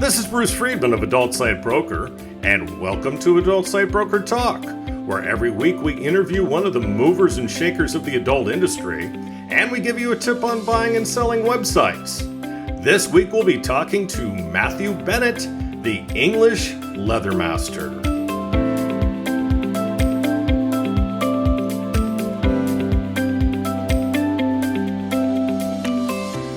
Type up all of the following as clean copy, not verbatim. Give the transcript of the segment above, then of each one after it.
This is Bruce Friedman of Adult Site Broker, and welcome to Adult Site Broker Talk, where every week we interview one of the movers and shakers of the adult industry, and we give you a tip on buying and selling websites. This week we'll be talking to Matthew Bennett, the English Leather Master.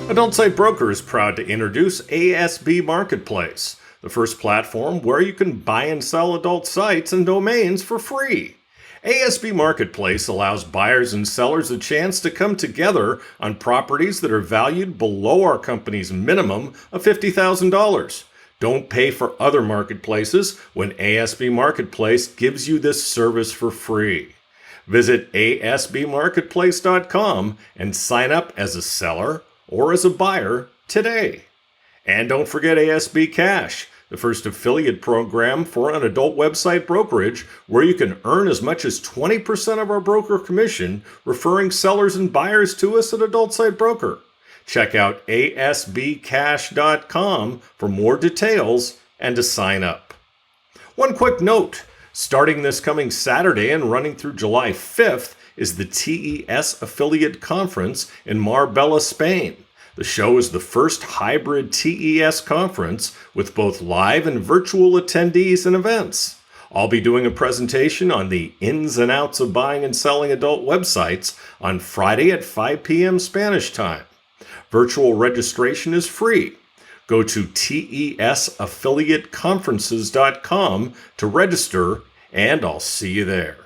Adult Site Broker is proud to introduce ASB Marketplace, the first platform where you can buy and sell adult sites and domains for free. ASB Marketplace allows buyers and sellers a chance to come together on properties that are valued below our company's minimum of $50,000. Don't pay for other marketplaces when ASB Marketplace gives you this service for free. Visit asbmarketplace.com and sign up as a seller or as a buyer today. And don't forget ASB Cash, the first affiliate program for an adult website brokerage where you can earn as much as 20% of our broker commission referring sellers and buyers to us at Adult Site Broker. Check out asbcash.com for more details and to sign up. One quick note, starting this coming Saturday and running through July 5th, is the TES Affiliate Conference in Marbella, Spain. The show is the first hybrid TES conference with both live and virtual attendees and events. I'll be doing a presentation on the ins and outs of buying and selling adult websites on Friday at 5 p.m. Spanish time. Virtual registration is free. Go to tesaffiliateconferences.com to register, and I'll see you there.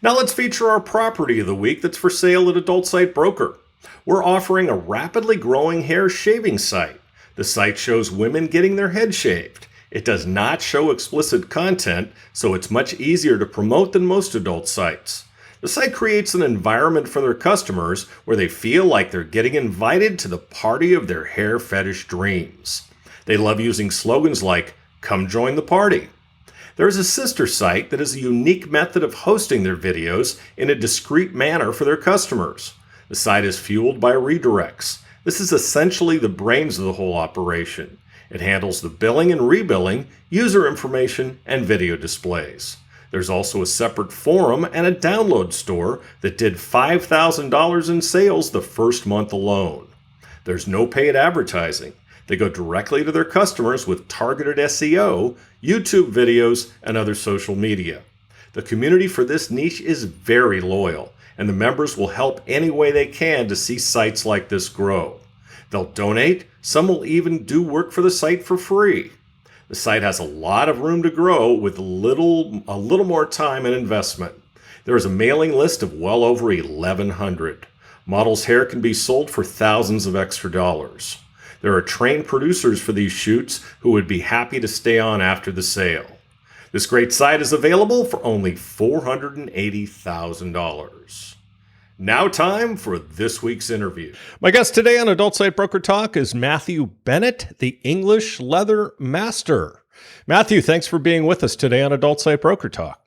Now let's feature our property of the week that's for sale at Adult Site Broker. We're offering a rapidly growing hair shaving site. The site shows women getting their head shaved. It does not show explicit content, so it's much easier to promote than most adult sites. The site creates an environment for their customers where they feel like they're getting invited to the party of their hair fetish dreams. They love using slogans like, "Come join the party." There's a sister site that has a unique method of hosting their videos in a discreet manner for their customers. The site is fueled by redirects. This is essentially the brains of the whole operation. It handles the billing and rebilling, user information, and video displays. There's also a separate forum and a download store that did $5,000 in sales the first month alone. There's no paid advertising. They go directly to their customers with targeted SEO, YouTube videos, and other social media. The community for this niche is very loyal, and the members will help any way they can to see sites like this grow. They'll donate, some will even do work for the site for free. The site has a lot of room to grow with a little more time and investment. There is a mailing list of well over 1,100. Models' hair can be sold for thousands of extra dollars. There are trained producers for these shoots who would be happy to stay on after the sale. This great site is available for only $480,000. Now time for this week's interview. My guest today on Adult Site Broker Talk is Matthew Bennett, the English Leather Master. Matthew, thanks for being with us today on Adult Site Broker Talk.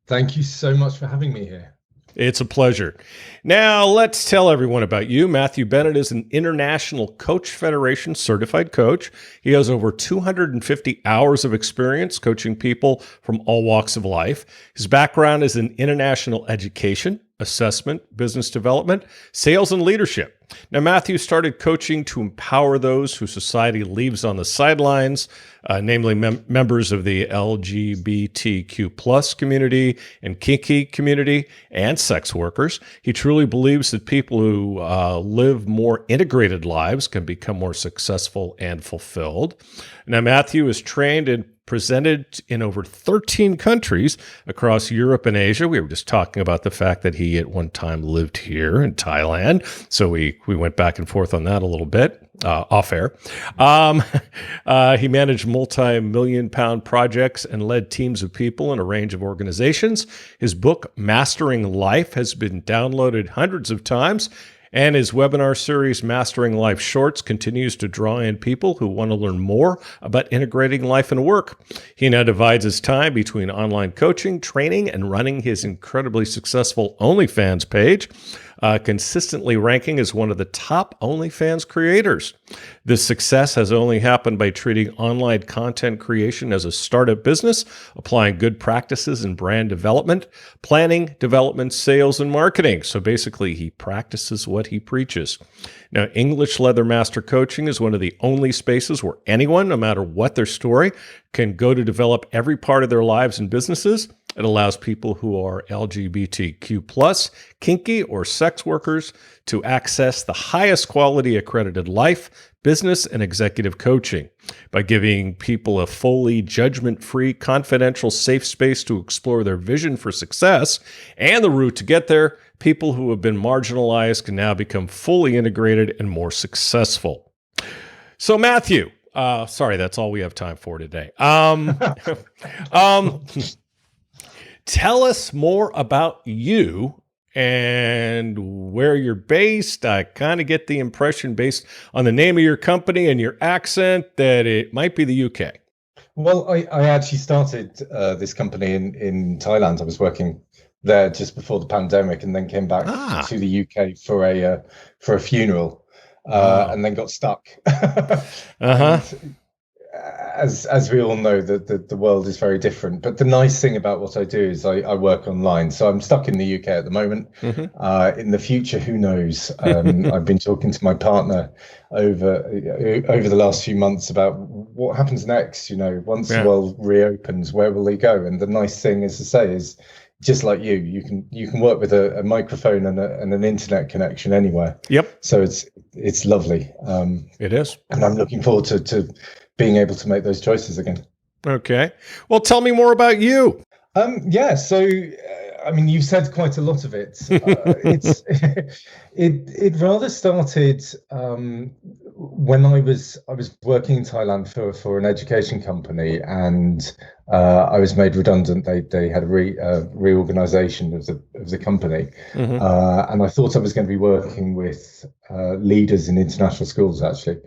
Thank you so much for having me here. It's a pleasure. Now, let's tell everyone about you. Matthew Bennett is an International Coach Federation certified coach. He has over 250 hours of experience coaching people from all walks of life. His background is in international education, assessment, business development, sales, and leadership. Now, Matthew started coaching to empower those who society leaves on the sidelines, namely members of the LGBTQ+ community and kinky community and sex workers. He truly believes that people who live more integrated lives can become more successful and fulfilled. Now, Matthew is trained and presented in over 13 countries across Europe and Asia. We were just talking about the fact that he at one time lived here in Thailand. So we went back and forth on that a little bit off air. He managed multi-million-pound projects and led teams of people in a range of organizations. His book, Mastering Life, has been downloaded hundreds of times. And his webinar series, Mastering Life Shorts, continues to draw in people who want to learn more about integrating life and work. He now divides his time between online coaching, training, and running his incredibly successful OnlyFans page. consistently ranking as one of the top OnlyFans creators. This success has only happened by treating online content creation as a startup business, applying good practices in brand development, planning, development, sales, and marketing. So basically, he practices what he preaches. Now, English Leather Master Coaching is one of the only spaces where anyone, no matter what their story, can go to develop every part of their lives and businesses. It allows people who are LGBTQ+, kinky, or sex workers to access the highest quality accredited life, business, and executive coaching by giving people a fully judgment-free, confidential, safe space to explore their vision for success and the route to get there. People who have been marginalized can now become fully integrated and more successful. So, Matthew, sorry, that's all we have time for today. Tell us more about you and where you're based. I kind of get the impression, based on the name of your company and your accent, that it might be the UK. Well, I actually started this company in Thailand. I was working there just before the pandemic, and then came back to the UK for a funeral, and then got stuck. As we all know, the world is very different. But the nice thing about what I do is I work online. So I'm stuck in the UK at the moment. In the future, who knows? I've been talking to my partner over the last few months about what happens next. Once the world reopens, where will they go? And the nice thing, as I say, is just like you can work with a microphone and an internet connection anywhere. Yep. So it's lovely. It is. And I'm looking forward to being able to make those choices again. Okay. Well, tell me more about you. So you said quite a lot of it. It rather started when I was working in Thailand for an education company, and I was made redundant. They had a reorganization of the company, and I thought I was going to be working with leaders in international schools, actually.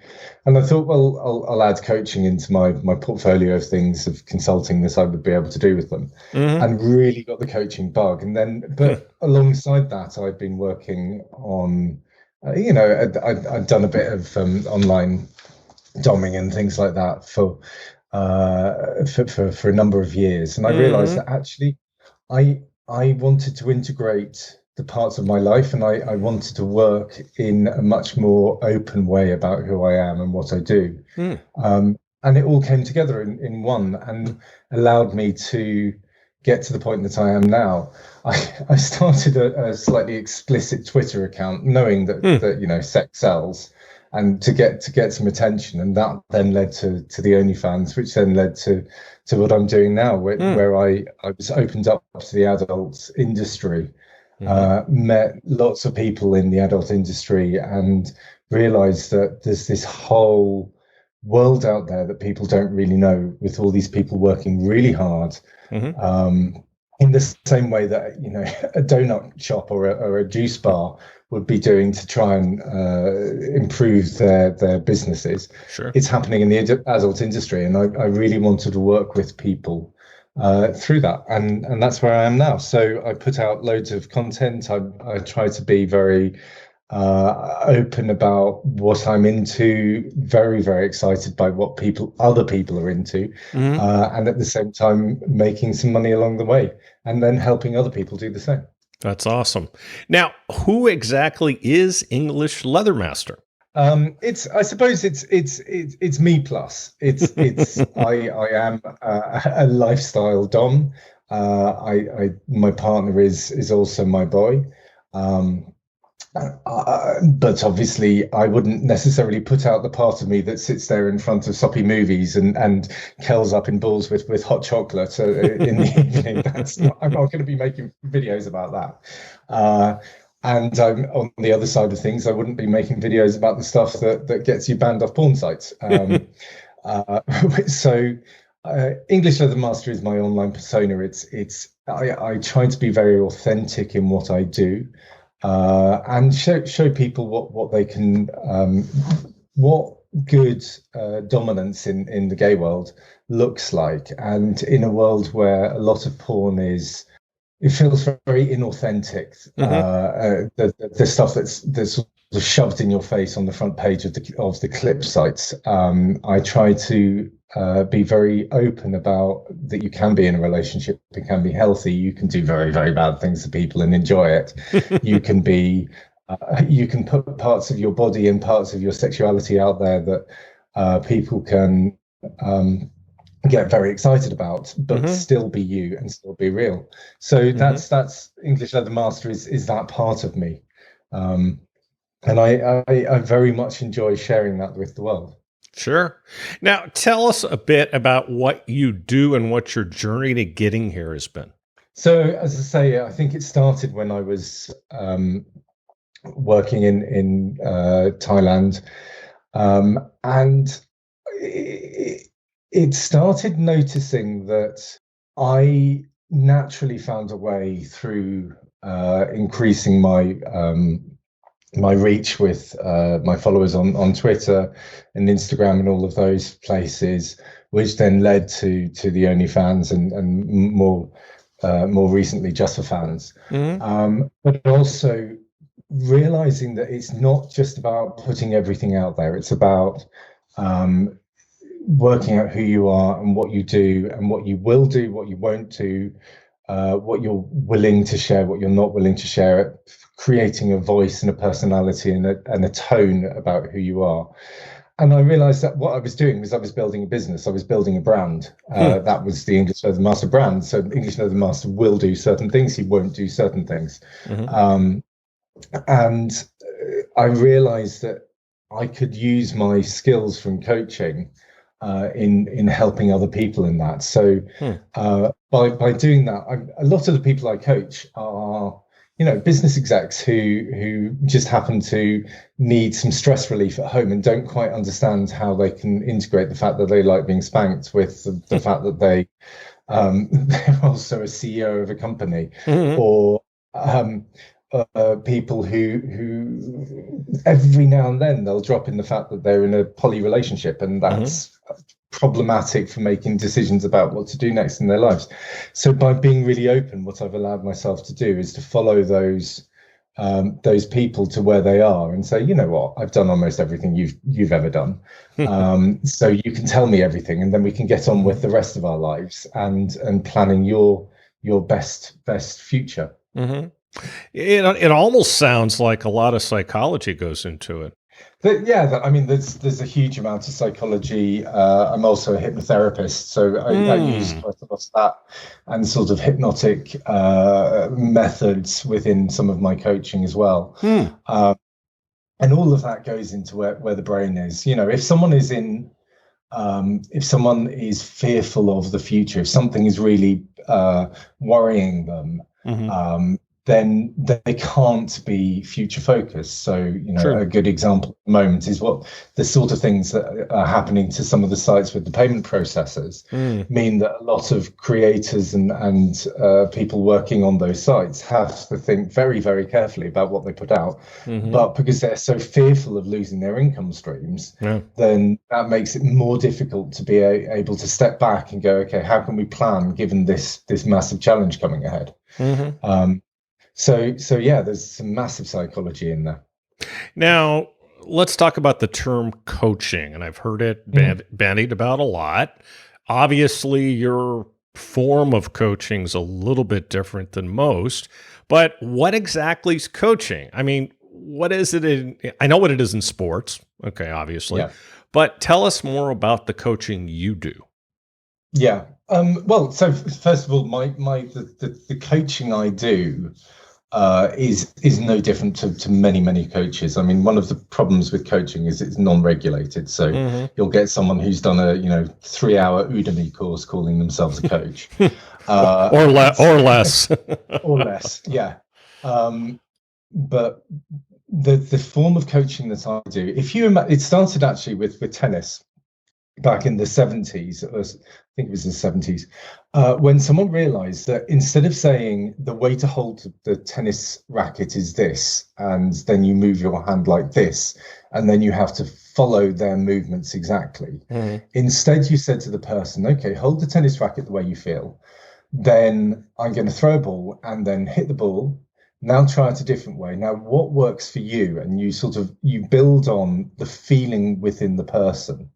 And I thought, well, I'll add coaching into my portfolio of things, of consulting that I would be able to do with them, and really got the coaching bug. And then, but alongside that, I'd been working on, I'd done a bit of online doming and things like that for a number of years. And I realized that actually I wanted to integrate the parts of my life, and I wanted to work in a much more open way about who I am and what I do. And it all came together in one, and allowed me to get to the point that I am now. I started a slightly explicit Twitter account, knowing that sex sells, and to get some attention, and that then led to the OnlyFans, which then led to what I'm doing now, where I was opened up to the adult industry. Met lots of people in the adult industry, and realized that there's this whole world out there that people don't really know, with all these people working really hard, in the same way that a donut shop or a juice bar would be doing to try and improve their businesses. Sure. It's happening in the adult industry, and I really wanted to work with people through that, and that's where I am now. So I put out loads of content. I try to be very open about what I'm into, very, very excited by what other people are into, and at the same time making some money along the way, and then helping other people do the same. That's awesome. Now, who exactly is English Leather Master? I suppose it's me plus. I am a lifestyle dom. My partner is also my boy. But obviously, I wouldn't necessarily put out the part of me that sits there in front of soppy movies and curls up in balls with hot chocolate in the evening. I'm not going to be making videos about that. And I'm on the other side of things. I wouldn't be making videos about the stuff that gets you banned off porn sites. So English Leather Master is my online persona. I try to be very authentic in what I do. And show people what they can, what good dominance in the gay world looks like, and in a world where a lot of porn is it feels very inauthentic. Hmm. The stuff that's sort of shoved in your face on the front page of the clip sites. I try to be very open about that you can be in a relationship, it can be healthy. You can do very, very bad things to people and enjoy it. You can be, you can put parts of your body and parts of your sexuality out there that people can get very excited about, but Hmm. still be you and still be real. So Hmm. that's English Leather Master is that part of me, um, and I very much enjoy sharing that with the world. Sure. Now, tell us a bit about what you do and what your journey to getting here has been. So as I say, I think it started when I was working in Thailand, and it started noticing that I naturally found a way through increasing my reach with my followers on Twitter and Instagram and all of those places, which then led to the OnlyFans and more recently Just for Fans. Hmm. But also realizing that it's not just about putting everything out there; it's about um, working out who you are and what you do and what you will do, what you won't do, what you're willing to share, what you're not willing to share, creating a voice and a personality and a tone about who you are. And I realized that what I was doing was I was building a business, I was building a brand. Hmm. That was the English Leather Master brand. So English Leather Master will do certain things, he won't do certain things. Hmm. Um, and I realized that I could use my skills from coaching in helping other people in that. So Hmm. by doing that, a lot of the people I coach are business execs who just happen to need some stress relief at home and don't quite understand how they can integrate the fact that they like being spanked with the fact that they're also a CEO of a company, Hmm. or um, people who every now and then they'll drop in the fact that they're in a poly relationship, and Hmm. that's problematic for making decisions about what to do next in their lives. So by being really open, what I've allowed myself to do is to follow those people to where they are and say, you know what, I've done almost everything you've ever done. So you can tell me everything, and then we can get on with Hmm. the rest of our lives and planning your best future. Hmm. It almost sounds like a lot of psychology goes into it. But yeah, I mean, there's a huge amount of psychology. I'm also a hypnotherapist, so I use Hmm. quite a lot of that and sort of hypnotic methods within some of my coaching as well. Hmm. Um, and all of that goes into where the brain is. If someone is fearful of the future, if something is really worrying them, Hmm. um, then they can't be future focused. So, True. a good example at the moment is what the sort of things that are happening to some of the sites with the payment processors Hmm. mean that a lot of creators and people working on those sites have to think very, very carefully about what they put out. Hmm. But because they're so fearful of losing their income streams, Yeah. then that makes it more difficult to be able to step back and go, okay, how can we plan given this massive challenge coming ahead? Hmm. Um, so yeah, there's some massive psychology in there. Now, let's talk about the term coaching, and I've heard it Mm. bandied about a lot. Obviously, your form of coaching is a little bit different than most, but what exactly is coaching? I mean, what is it I know what it is in sports. Okay, obviously. Yeah, But tell us more about the coaching you do. yeah. Well, so first of all, the coaching I do is no different to many coaches. I mean, one of the problems with coaching is it's non-regulated. So Hmm. you'll get someone who's done a 3-hour Udemy course calling themselves a coach, uh, Or less. or less. Yeah. Um, but the form of coaching that I do, if you it started actually with tennis back in the 70s. I think it was the 70s, when someone realized that instead of saying the way to hold the tennis racket is this, and then you move your hand like this, and then you have to follow their movements exactly. Hmm. Instead, you said to the person, okay, hold the tennis racket the way you feel. then I'm going to throw a ball and then hit the ball. Now try it a different way. Now, what works for you? And you build on the feeling within the person.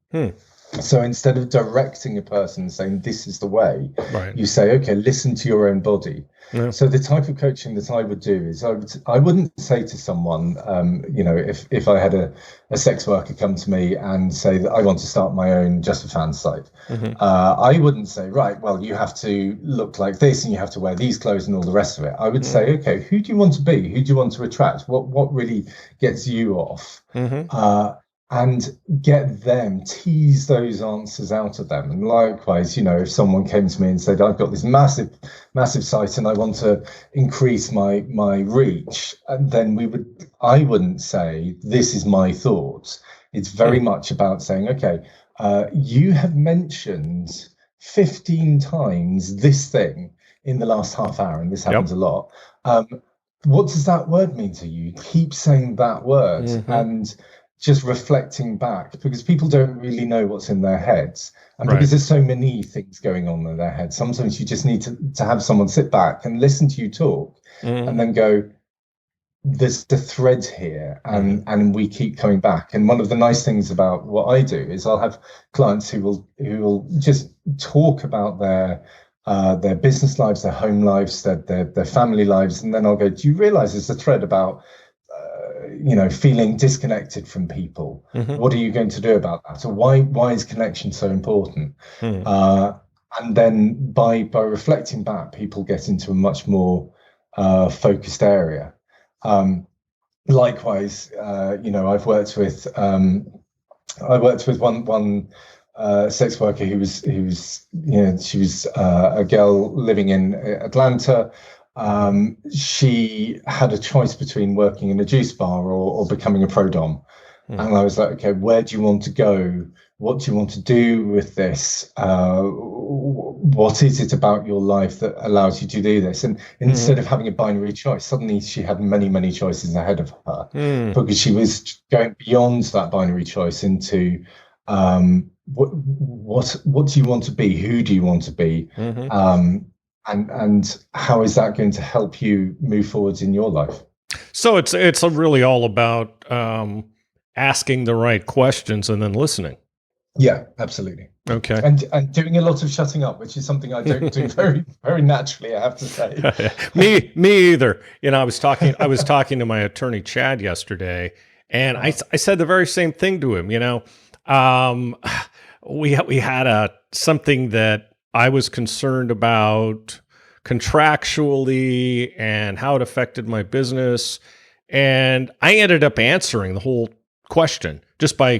So instead of directing a person and saying, this is the way, Right. you say, okay, listen to your own body. Yeah. So the type of coaching that I would do is I wouldn't say to someone, if I had a sex worker come to me and say that I want to start my own Just for Fans site, I wouldn't say, right, well, you have to look like this and you have to wear these clothes and all the rest of it. I would say, okay, who do you want to be? Who do you want to attract? What really gets you off? And get them, tease those answers out of them. And likewise, if someone came to me and said, I've got this massive site and I want to increase my reach, and then I wouldn't say, this is my thoughts. It's very much about saying, okay, you have mentioned 15 times this thing in the last half hour, and this happens a lot. What does that word mean to you? Keep saying that word. And just reflecting back, because people don't really know what's in their heads, and because there's so many things going on in their heads, sometimes you just need to have someone sit back and listen to you talk, and then go, there's the thread here, and we keep coming back. And one of the nice things about what I do is I'll have clients who will just talk about their business lives, their home lives, their family lives, and then I'll go, do you realize there's a thread about feeling disconnected from people? What are you going to do about that? So why is connection so important? And then by reflecting back, people get into a much more focused area. Likewise, I've worked with one sex worker who was she was a girl living in Atlanta. She had a choice between working in a juice bar or becoming a pro dom. And I was like, okay, where do you want to go? What do you want to do with this? What is it about your life that allows you to do this? And instead of having a binary choice, suddenly she had many, many choices ahead of her, because she was going beyond that binary choice into what do you want to be? Who do you want to be? And how is that going to help you move forwards in your life? So it's really all about asking the right questions and then listening. Yeah, absolutely. Okay. And doing a lot of shutting up, which is something I don't do very, very naturally, I have to say. Me either. I was talking to my attorney Chad yesterday, and I said the very same thing to him. We had something that I was concerned about contractually and how it affected my business. And I ended up answering the whole question just by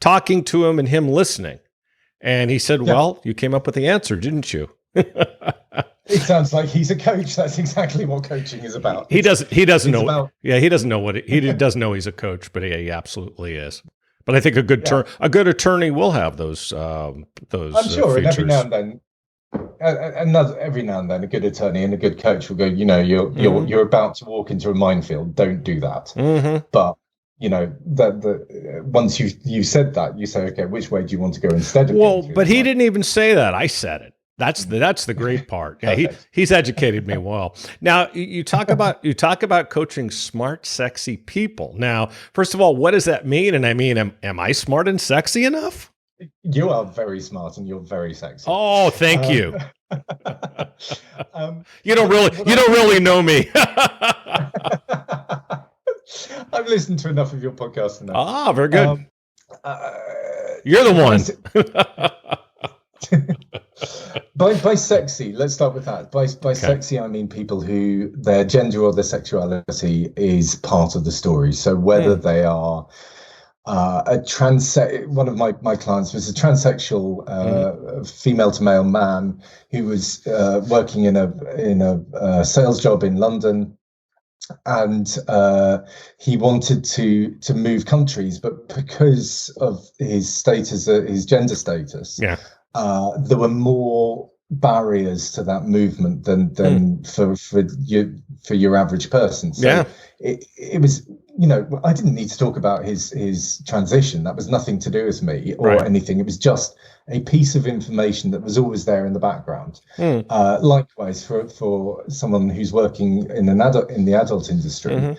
talking to him and him listening. And he said, well, you came up with the answer, didn't you? It sounds like he's a coach. That's exactly what coaching is about. He doesn't know. He doesn't know he does know he's a coach, but he absolutely is. But I think a good attorney will have those. I'm sure, and every features. now and then, a good attorney and a good coach will go, you're about to walk into a minefield. Don't do that. But once you said that, you say, okay, which way do you want to go instead of? Well, but he didn't even say that. I said it. That's the great part. Yeah, he's educated me well. Now you talk about coaching smart, sexy people. Now, first of all, what does that mean? And I mean, am I smart and sexy enough? You are very smart and you're very sexy. Oh, thank you. You don't really know me. I've listened to enough of your podcast enough. Ah, very good. You're the one. By sexy, let's start with that. By sexy, I mean people who their gender or their sexuality is part of the story. So whether they are one of my clients was a transsexual female to male man who was working in a sales job in London, and he wanted to move countries, but because of his status, his gender status, there were more barriers to that movement than for your average person. So Yeah. it was, I didn't need to talk about his transition. That was nothing to do with me or Right. anything. It was just a piece of information that was always there in the background. Mm. Likewise, for someone who's working in the adult industry, Mm-hmm.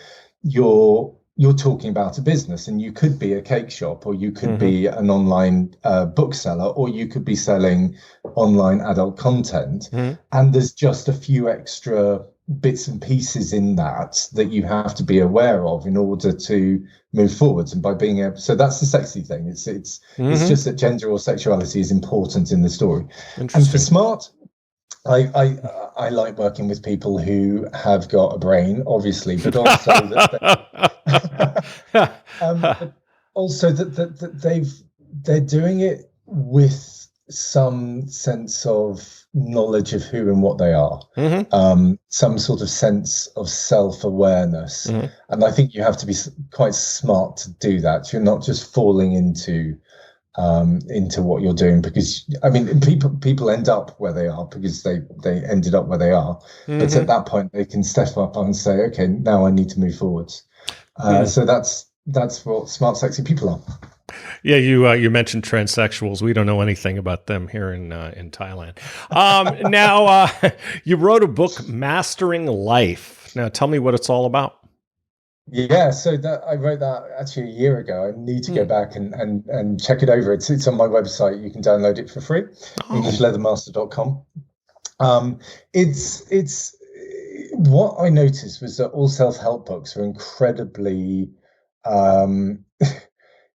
you're talking about a business, and you could be a cake shop, or you could Mm-hmm. be an online bookseller, or you could be selling online adult content. Mm-hmm. And there's just a few extra bits and pieces in that you have to be aware of in order to move forwards. And by being able, so that's the sexy thing. It's Mm-hmm. just that gender or sexuality is important in the story. And for Interesting. smart, I like working with people who have got a brain, obviously, but also but also that they're doing it with some sense of knowledge of who and what they are, some sort of sense of self-awareness. Mm-hmm. And I think you have to be quite smart to do that. You're not just falling into what you're doing, because I mean people end up where they are because they ended up where they are. Mm-hmm. But at that point they can step up and say, okay, now I need to move forwards. So that's what smart sexy people are. Yeah, you mentioned transsexuals. We don't know anything about them here in Thailand. Now, you wrote a book, Mastering Life. Now, tell me what it's all about. Yeah, so that I wrote that actually a year ago. I need to go back and check it over. It's on my website. You can download it for free, EnglishLeathermaster.com. It's what I noticed was that all self-help books are incredibly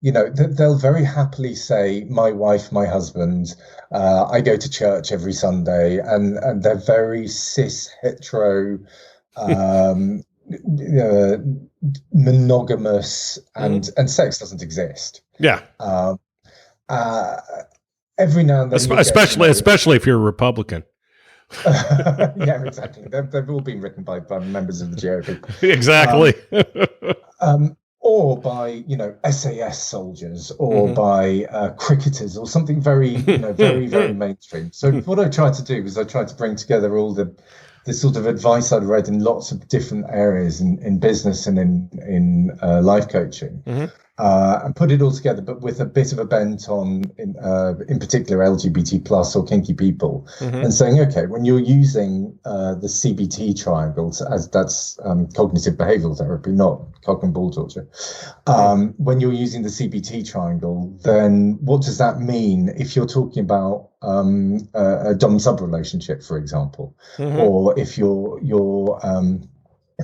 they'll very happily say, my wife, my husband, I go to church every Sunday, and they're very cis hetero monogamous, and sex doesn't exist. Yeah. Every now and then, especially if you're a Republican. Yeah, exactly. They've all been written by members of the GOP. Exactly. Or by SAS soldiers, or by cricketers, or something very very very mainstream. So what I tried to do was I tried to bring together all the sort of advice I'd read in lots of different areas in business and in life coaching, and put it all together, but with a bit of a bent on, in particular, LGBT plus or kinky people, and saying, okay, when you're using the CBT triangle, as that's cognitive behavioral therapy, not cock and ball torture. When you're using the CBT triangle, then what does that mean if you're talking about a dom-sub relationship, for example, or if you're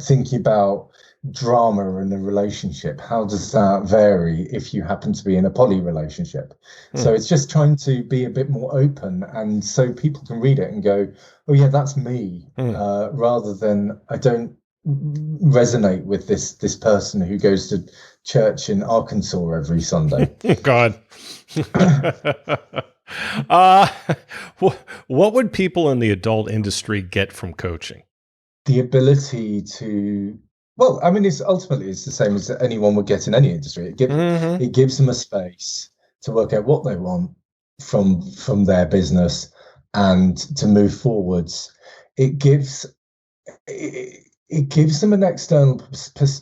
thinking about drama in a relationship? How does that vary if you happen to be in a poly relationship? So it's just trying to be a bit more open, and so people can read it and go, oh yeah, that's me, rather than I don't resonate with this person who goes to church in Arkansas every Sunday. God. What would people in the adult industry get from coaching? The ability to, well, I mean, it's the same as anyone would get in any industry. It gives them a space to work out what they want from their business and to move forwards. It gives them an external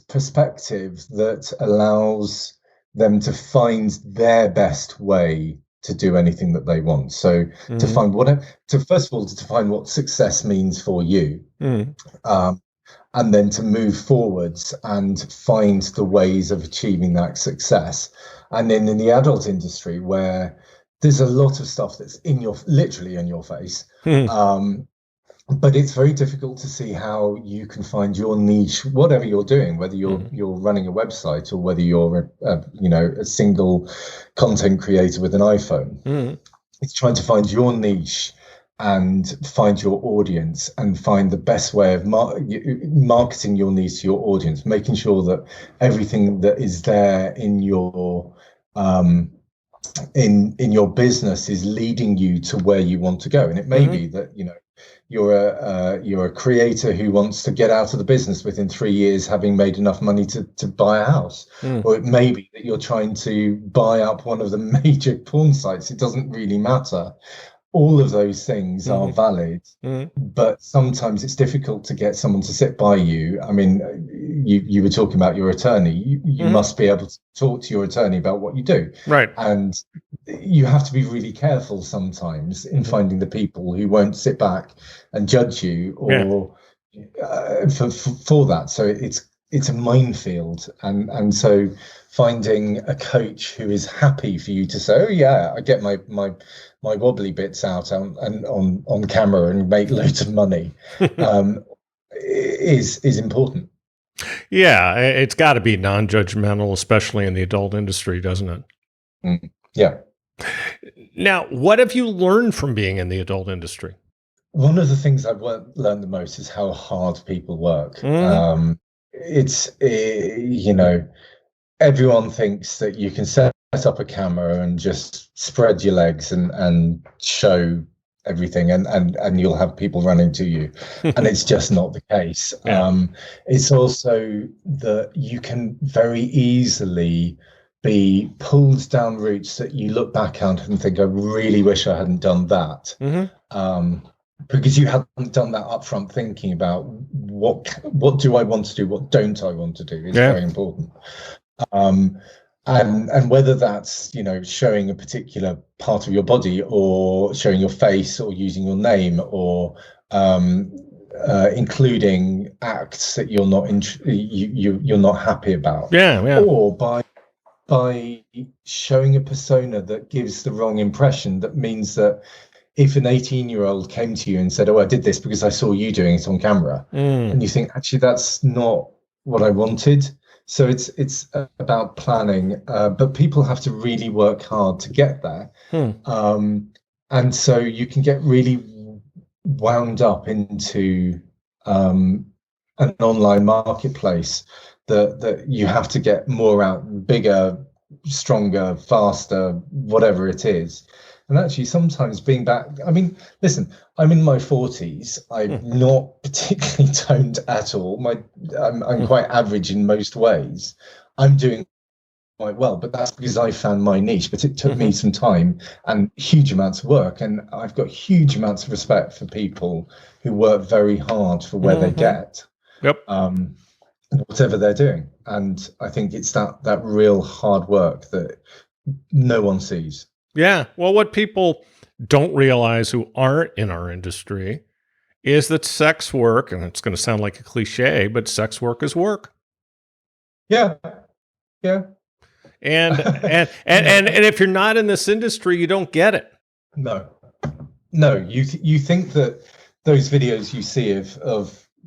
perspective that allows them to find their best way to do anything that they want. So to find first of all, to define what success means for you, and then to move forwards and find the ways of achieving that success. And then in the adult industry, where there's a lot of stuff that's literally in your face, but it's very difficult to see how you can find your niche, whatever you're doing, whether you're running a website or whether you're a single content creator with an iPhone. It's trying to find your niche and find your audience and find the best way of marketing your niche to your audience, making sure that everything that is there in your in your business is leading you to where you want to go. And it may be that you're a creator who wants to get out of the business within 3 years, having made enough money to buy a house, or it may be that you're trying to buy up one of the major porn sites. It doesn't really matter. all of those things are Mm-hmm. valid, Mm-hmm. but sometimes it's difficult to get someone to sit by you. I mean, you were talking about your attorney. You Mm-hmm. must be able to talk to your attorney about what you do. Right. And you have to be really careful sometimes in Mm-hmm. finding the people who won't sit back and judge you Yeah. or for that. So it's a minefield, and so finding a coach who is happy for you to say, "Oh yeah, I get my wobbly bits out and on camera and make loads of money," is important. Yeah, it's got to be non-judgmental, especially in the adult industry, doesn't it? Yeah. Now, what have you learned from being in the adult industry? One of the things I've learned the most is how hard people work. Mm-hmm. It's everyone thinks that you can set up a camera and just spread your legs and show everything and you'll have people running to you, and it's just not the case. Yeah. It's also that you can very easily be pulled down routes that you look back at and think, I really wish I hadn't done that. Mm-hmm. Because you haven't done that upfront thinking about what do I want to do, what don't I want to do is very important. And whether that's showing a particular part of your body or showing your face or using your name or including acts that you're not you're not happy about, or by showing a persona that gives the wrong impression, that means that if an 18-year-old came to you and said, "Oh, I did this because I saw you doing it on camera," and you think, actually, that's not what I wanted. So it's about planning, but people have to really work hard to get there. And so you can get really wound up into an online marketplace that you have to get more out, bigger, stronger, faster, whatever it is. And actually, sometimes being back, I mean, listen, I'm in my 40s. I'm not particularly toned at all. I'm quite average in most ways. I'm doing quite well, but that's because I found my niche. But it took me some time and huge amounts of work. And I've got huge amounts of respect for people who work very hard for where they get. Yep. Whatever they're doing. And I think it's that real hard work that no one sees. Yeah. Well, what people don't realize who aren't in our industry is that sex work, and it's going to sound like a cliche, but sex work is work. Yeah. Yeah. And if you're not in this industry, you don't get it. No. You think that those videos you see of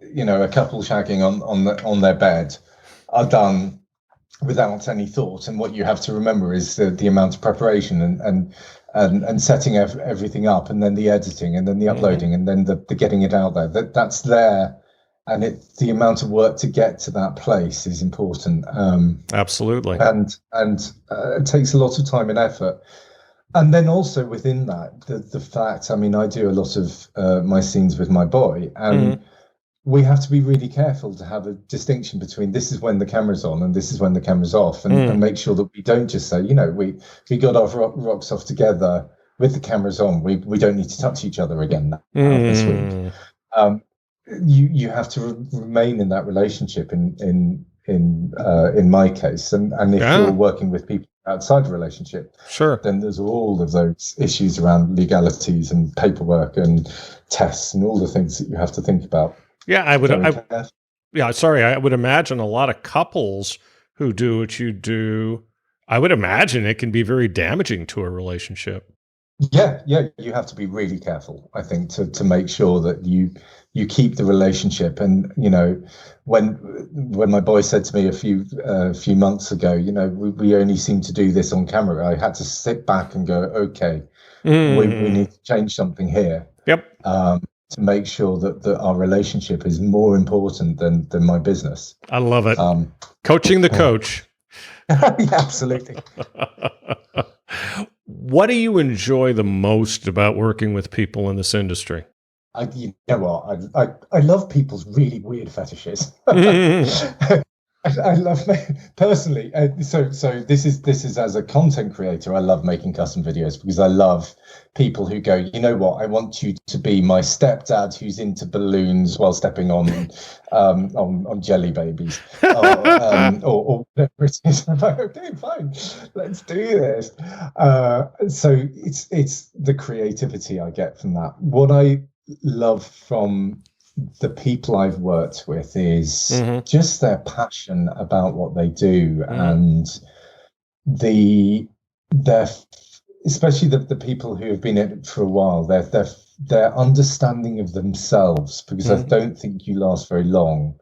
a couple shagging on their bed are done without any thought, and what you have to remember is the amount of preparation and setting everything up, and then the editing, and then the uploading, and then the getting it out there. That's there, and the amount of work to get to that place is important. Absolutely, and it takes a lot of time and effort. And then also within that, the fact, I mean, I do a lot of my scenes with my boy, and we have to be really careful to have a distinction between this is when the camera's on and this is when the camera's off, and make sure that we don't just say, we got our rocks off together with the cameras on. We don't need to touch each other again this week. You have to remain in that relationship in my case, and if you're working with people outside the relationship, then there's all of those issues around legalities and paperwork and tests and all the things that you have to think about. Yeah, I would imagine a lot of couples who do what you do, I would imagine it can be very damaging to a relationship. Yeah, you have to be really careful, I think, to make sure that you keep the relationship. And when my boy said to me a few months ago, we only seem to do this on camera, I had to sit back and go, okay, we need to change something here. Yep. To make sure that our relationship is more important than my business. I love it. Coaching the coach. Yeah, absolutely. What do you enjoy the most about working with people in this industry? I love people's really weird fetishes. I love personally. So this is as a content creator. I love making custom videos because I love people who go, you know what? I want you to be my stepdad who's into balloons while stepping on jelly babies, or whatever it is. I'm like, okay, fine, let's do this. So it's the creativity I get from that. What I love from the people I've worked with is Hmm. just their passion about what they do, Hmm. and the their especially the people who have been in it for a while, their understanding of themselves, because I Hmm. don't think you last very long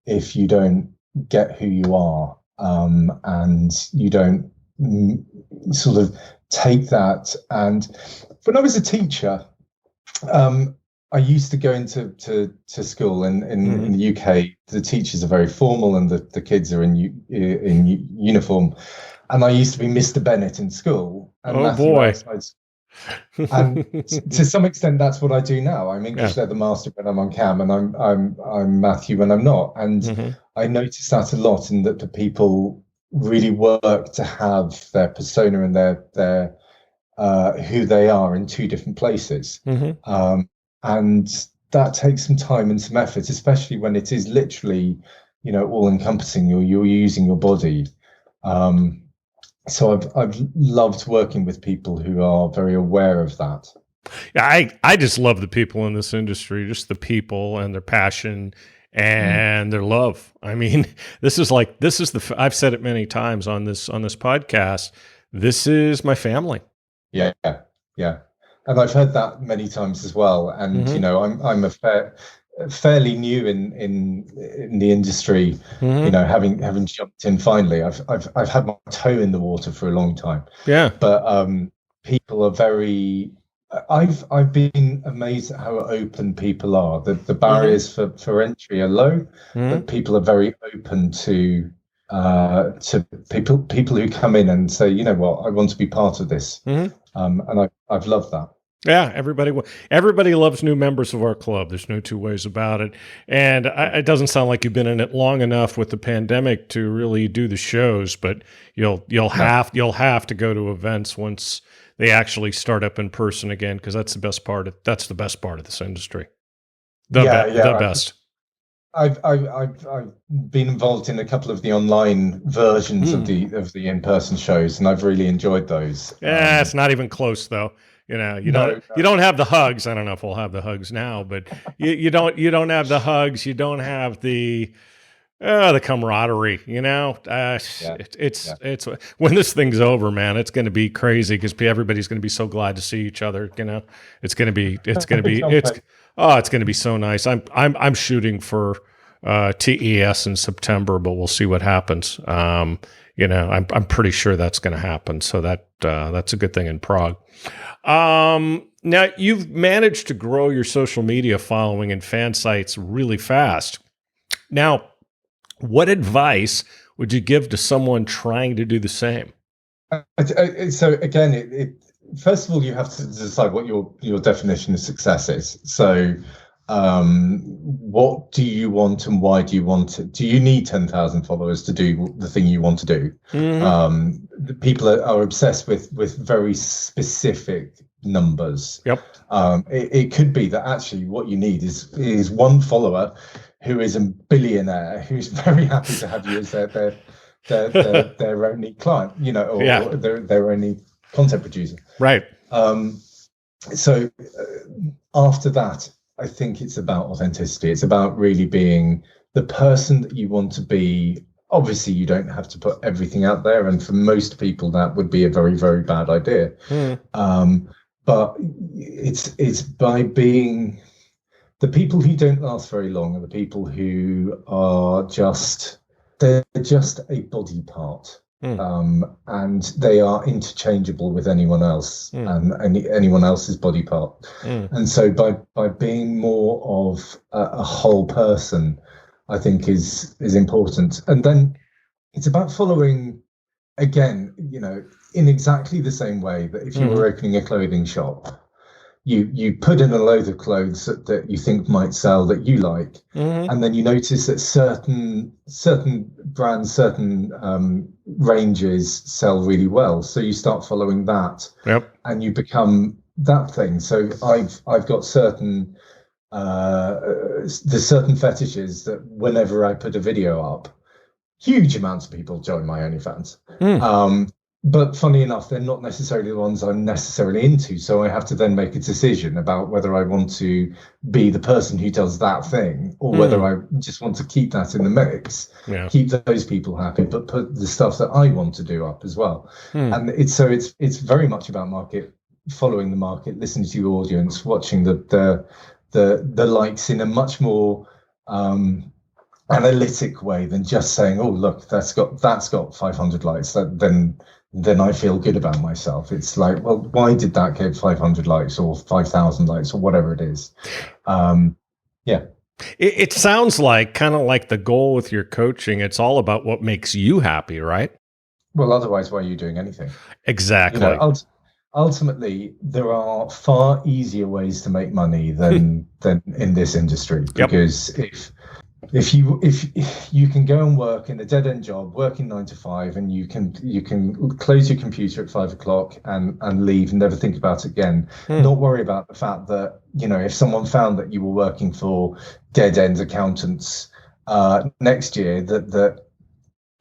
if you don't get who you are, and you don't sort of take that. And when I was a teacher, um, I used to go into to school, and in Hmm. the UK, the teachers are very formal, and the kids are in uniform. And I used to be Mr. Bennett in school, and Oh Matthew boy. outside. And to some extent, that's what I do now. I'm Yeah. English leather master when I'm on cam, and I'm Matthew when I'm not. And Hmm. I notice that a lot, in that the people really work to have their persona and their who they are in two different places. Hmm. Um, and that takes some time and some effort, especially when it is literally, all encompassing. You're using your body. Um, so I've loved working with people who are very aware of that. Yeah, I just love the people in this industry, just the people and their passion Mm. and their love. I mean, this is the I've said it many times on this podcast. This is my family. Yeah, yeah. And I've heard that many times as well. And Hmm. I'm fairly new in the industry. Hmm. Having jumped in finally. I've had my toe in the water for a long time, Yeah. but people are very. I've been amazed at how open people are. The Hmm. barriers for entry are low, Hmm. but people are very open to people who come in and say, you know what, I want to be part of this. Hmm. And I've loved that. Yeah, everybody loves new members of our club. There's no two ways about it. And it doesn't sound like you've been in it long enough with the pandemic to really do the shows, but No, you'll have to go to events once they actually start up in person again, because that's the best part of this industry. yeah, The yeah. best. I've been involved in a couple of the online versions of Hmm. the in-person shows, and I've really enjoyed those. Yeah, it's not even close though. No, You don't have the hugs. I don't know if we'll have the hugs now, but you don't have the hugs. You don't have the camaraderie. yeah, yeah. It's when this thing's over, man. It's going to be crazy because everybody's going to be so glad to see each other. Can't wait. It's going to be so nice. I'm shooting for TES in September, but we'll see what happens. I'm pretty sure that's going to happen. So that's a good thing in Prague. Now you've managed to grow your social media following and fan sites really fast. Now, what advice would you give to someone trying to do the same? So again, first of all, you have to decide what your definition of success is. So, what do you want, and why do you want it? Do you need 10,000 followers to do the thing you want to do? Hmm. The people are obsessed with very specific numbers. Yep. It could be that actually what you need is one follower who is a billionaire who's very happy to have you as their only client, Yeah. or their only content producer. Right. Um, so after that, I think it's about authenticity. It's about really being the person that you want to be. Obviously, you don't have to put everything out there, and for most people, that would be a very, very bad idea. Hmm. But it's by being the people who don't last very long, are the people who are they're just a body part, Hmm. and they are interchangeable with anyone else Hmm. and anyone else's body part. Hmm. And so by being more of a whole person, I think is important. And then it's about following, again, in exactly the same way that if you Hmm. were opening a clothing shop, you put in a load of clothes that you think might sell that you like, Mm-hmm. and then you notice that certain brands, certain ranges sell really well. So you start following that, Yep. and you become that thing. So I've got certain there's certain fetishes that whenever I put a video up, huge amounts of people join my OnlyFans. Mm. But funny enough, they're not necessarily the ones I'm necessarily into. So I have to then make a decision about whether I want to be the person who does that thing, or whether I just want to keep that in the mix, Yeah. keep those people happy, but put the stuff that I want to do up as well. And it's very much about following the market, listening to your audience, watching the likes in a much more analytic way than just saying, "Oh, look, that's got 500 likes." Then I feel good about myself. It's like, well, why did that get 500 likes or 5,000 likes or whatever it is? Yeah. It sounds like kind of like the goal with your coaching. It's all about what makes you happy, right? Well, otherwise, why are you doing anything? Exactly. Ultimately, there are far easier ways to make money than in this industry, because if you can go and work in a dead end job, working 9 to 5, and you can close your computer at 5 o'clock and leave and never think about it again. Not worry about the fact that, if someone found that you were working for dead end accountants next year, that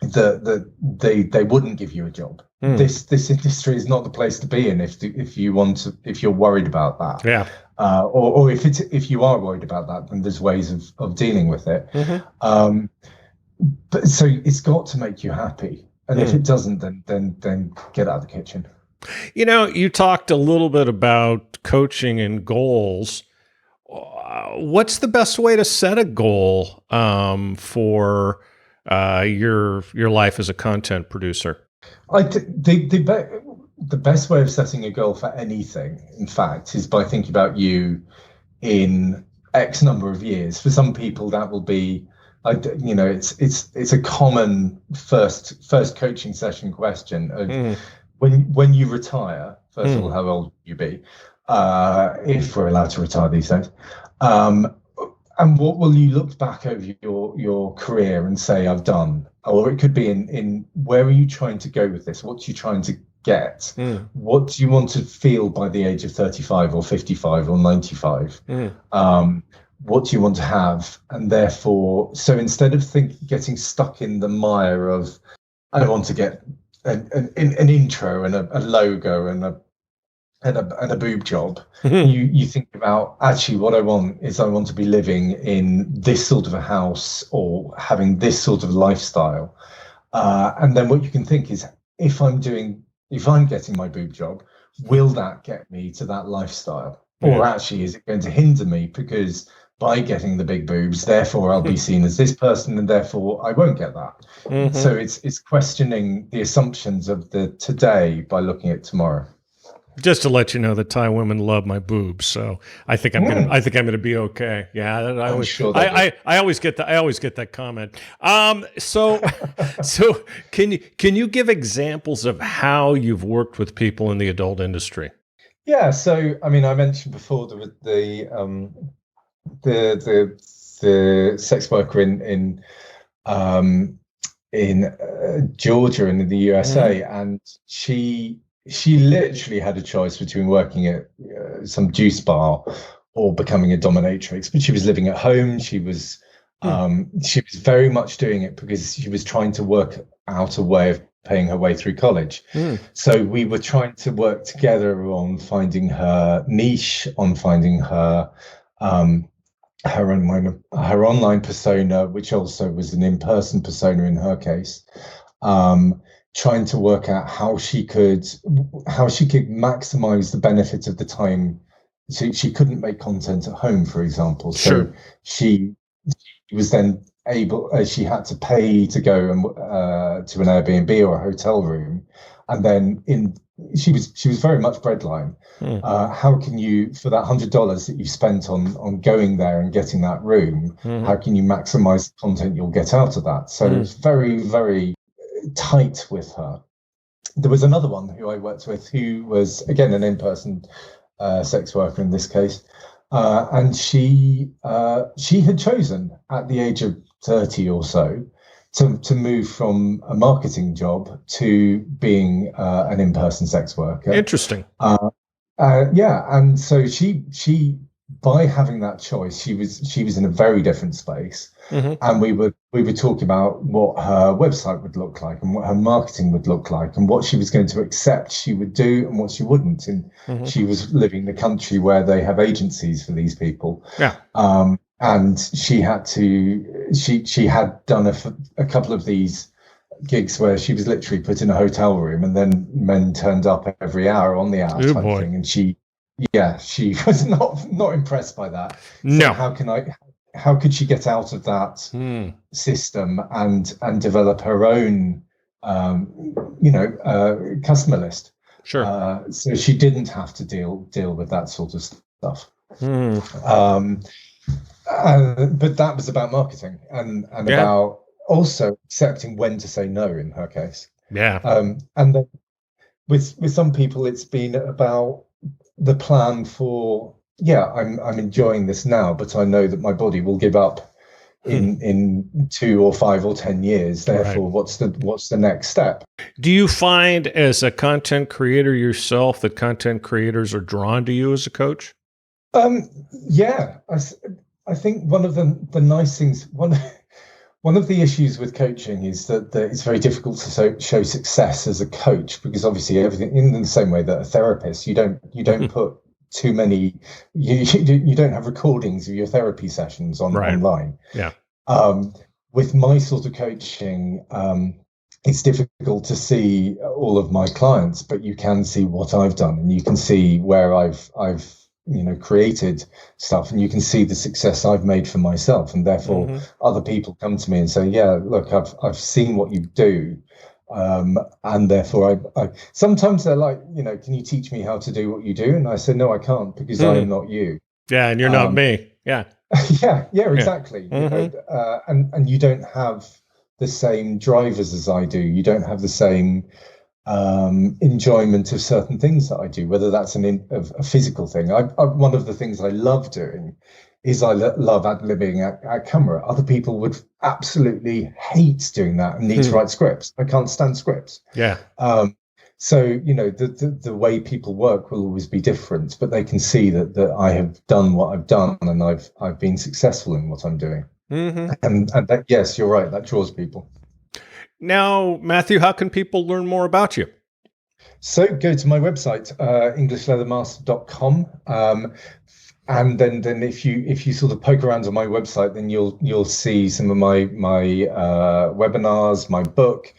they wouldn't give you a job. This industry is not the place to be in if you're worried about that. Yeah. Or if you are worried about that, then there's ways of dealing with it. But so it's got to make you happy, and if it doesn't, then get out of the kitchen. You talked a little bit about coaching and goals. What's the best way to set a goal for your life as a content producer? The best way of setting a goal for anything, in fact, is by thinking about you in X number of years. For some people, that will be, it's a common first coaching session question of when you retire. First of all, how old will you be? If we're allowed to retire these days. And what will you look back over your career and say, I've done? Or it could be in where are you trying to go with this? What are you trying to get? What do you want to feel by the age of 35 or 55 or 95? What do you want to have? And therefore, so instead of getting stuck in the mire of, I want to get an intro and a logo and a boob job, you think about, actually what I want to be living in this sort of a house or having this sort of lifestyle. And then what you can think is, if I'm getting my boob job, will that get me to that lifestyle? Or actually, is it going to hinder me, because by getting the big boobs, therefore I'll be seen as this person, and therefore I won't get that. So it's questioning the assumptions of the today by looking at tomorrow. Just to let you know that Thai women love my boobs, so I think I'm gonna be okay. Yeah, I always get that comment. So can you give examples of how you've worked with people in the adult industry? Yeah, so I mean, I mentioned before the sex worker in Georgia and in the USA, and she literally had a choice between working at some juice bar or becoming a dominatrix. But she was living at home. She was very much doing it because she was trying to work out a way of paying her way through college. So we were trying to work together on finding her niche, on finding her online persona, which also was an in-person persona in her case. Trying to work out how she could maximize the benefit of the time. So she couldn't make content at home, for example. So she was then she had to pay to go to an Airbnb or a hotel room, and then she was very much breadline. How can you, for that $100 that you spent on going there and getting that room, how can you maximize the content you'll get out of that? So it's very, very tight with her. There was another one who I worked with who was, again, an in-person sex worker in this case, and she had chosen at the age of 30 or so to move from a marketing job to being an in-person sex worker. Interesting. Yeah, and so she by having that choice, she was in a very different space, and we were talking about what her website would look like and what her marketing would look like and what she was going to accept she would do and what she wouldn't. And she was living in a country where they have agencies for these people. Yeah. And she had done a couple of these gigs where she was literally put in a hotel room and then men turned up every hour on the hour type thing, and she was not impressed by that. No. So how could she get out of that system and develop her own customer list? Sure. So she didn't have to deal with that sort of stuff. But that was about marketing and about also accepting when to say no in her case. Yeah. And then with some people, it's been about the plan for, I'm enjoying this now, but I know that my body will give up in 2 or 5 or 10 years. Therefore, what's the next step? Do you find as a content creator yourself that content creators are drawn to you as a coach? Yeah, I think one of the nice things, one of the issues with coaching is that it's very difficult to show success as a coach, because obviously everything, in the same way that a therapist, you don't put too many, you don't have recordings of your therapy sessions online. Yeah. With my sort of coaching, it's difficult to see all of my clients, but you can see what I've done, and you can see where I've created stuff, and you can see the success I've made for myself, and therefore other people come to me and say, yeah, look, I've seen what you do, and therefore I sometimes they're like, can you teach me how to do what you do? And I said, no, I can't, because I am not you. Yeah, and you're not me. Yeah. yeah, exactly. And you don't have the same drivers as I do. You don't have the same enjoyment of certain things that I do, whether that's a physical thing. One of the things I love doing is I love ad-libbing at camera. Other people would absolutely hate doing that and need to write scripts. I can't stand scripts. Yeah. So the way people work will always be different, but they can see that I have done what I've done, and I've been successful in what I'm doing. And that, yes, you're right, that draws people. Now, Matthew, how can people learn more about you? So go to my website, englishleathermaster.com. And then if you sort of poke around on my website, then you'll see some of my webinars, my book,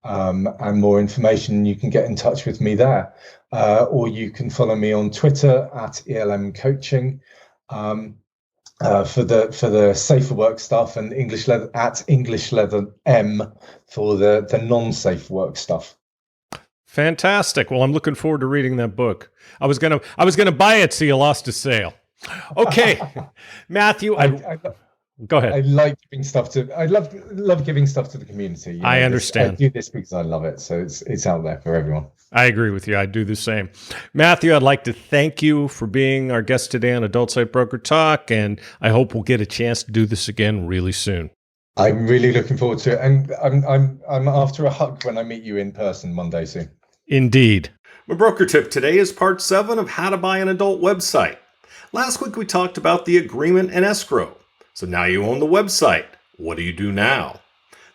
and more information. You can get in touch with me there, or you can follow me on Twitter at ELM Coaching. For the safer work stuff, and English Leather at English Leather M for the non-safe work stuff. Fantastic. Well, I'm looking forward to reading that book. I was gonna buy it, so you lost a sale. Okay, Matthew. Go ahead. I like giving stuff to. I love giving stuff to the community. I understand. I do this because I love it, so it's out there for everyone. I agree with you. I do the same. Matthew, I'd like to thank you for being our guest today on Adult Site Broker Talk, and I hope we'll get a chance to do this again really soon. I'm really looking forward to it, and I'm after a hug when I meet you in person one day soon. Indeed. My broker tip today is part 7 of how to buy an adult website. Last week we talked about the agreement and escrow. So now you own the website. What do you do now?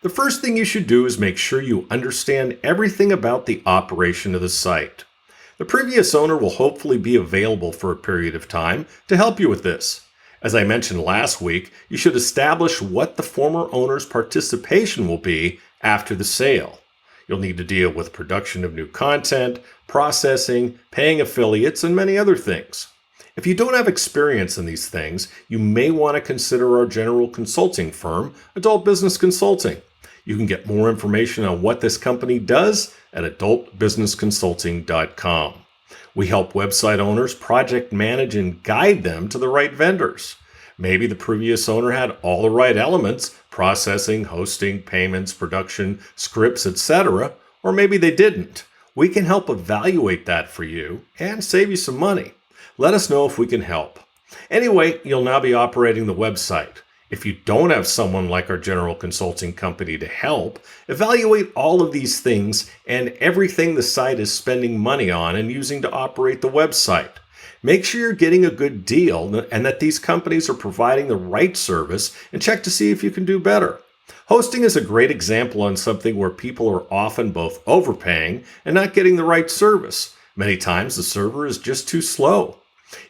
The first thing you should do is make sure you understand everything about the operation of the site. The previous owner will hopefully be available for a period of time to help you with this. As I mentioned last week, you should establish what the former owner's participation will be after the sale. You'll need to deal with production of new content, processing, paying affiliates, and many other things. If you don't have experience in these things, you may want to consider our general consulting firm, Adult Business Consulting. You can get more information on what this company does at adultbusinessconsulting.com. We help website owners project manage and guide them to the right vendors. Maybe the previous owner had all the right elements, processing, hosting, payments, production, scripts, etc., or maybe they didn't. We can help evaluate that for you and save you some money. Let us know if we can help. Anyway, you'll now be operating the website. If you don't have someone like our general consulting company to help, evaluate all of these things and everything the site is spending money on and using to operate the website. Make sure you're getting a good deal and that these companies are providing the right service, and check to see if you can do better. Hosting is a great example on something where people are often both overpaying and not getting the right service. Many times the server is just too slow.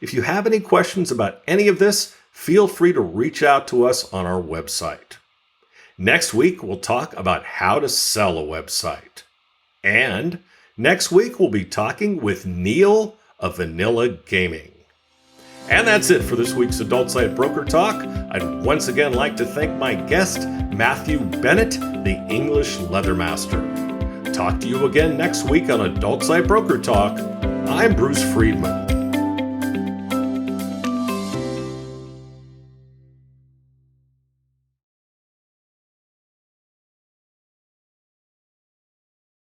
If you have any questions about any of this, feel free to reach out to us on our website. Next week, we'll talk about how to sell a website. And next week, we'll be talking with Neil of Vanilla Gaming. And that's it for this week's Adult Site Broker Talk. I'd once again like to thank my guest, Matthew Bennett, the English Leather Master. Talk to you again next week on Adult Site Broker Talk. I'm Bruce Friedman.